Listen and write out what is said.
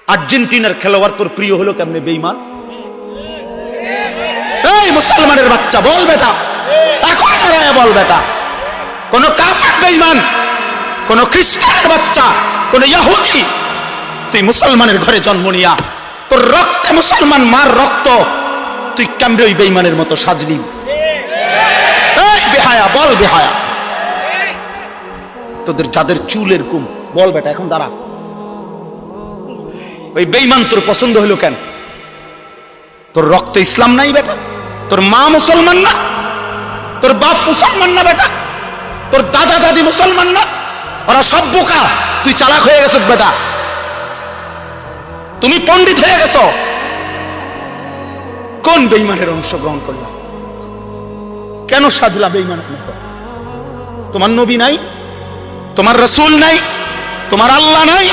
আর্জেন্টিনার খেলোয়াড় তোর প্রিয় হলো কেমনে বেঈমান? এই মুসলমানের বাচ্চা বল বেটা, এখন দাঁড়ায় বল বেটা, কোন কাফের বেঈমান, কোন খ্রিস্টানের বাচ্চা, কোন ইহুদি, তুই মুসলমানের ঘরে জন্ম নিয়া তোর রক্তে মুসলমান মার রক্ত, তুই কেমনে ওই বেঈমানের মতো সাজলি? এই বেহায়া বল বেহায়া, তোদের যাদের চুল এরকম বল বেটা, এখন দাঁড়া। ওই বেঈমান তোর পছন্দ হলো কেন? তোর রক্তে ইসলাম নাই বেটা, তোর মা মুসলমান না, তোর বাপ মুসলমান না বেটা, তোর দাদা দাদি মুসলমান না, ওরা সব বোকা, তুই চালাক হয়ে গেছ বেটা, তুমি পণ্ডিত হয়ে গেছ। কোন বেঈমানের অংশগ্রহণ করলাম? কেন সাজলা বেঈমানের মতো? তোমার নবী নাই, তোমার রাসূল নাই, তোমার আল্লাহ নাই,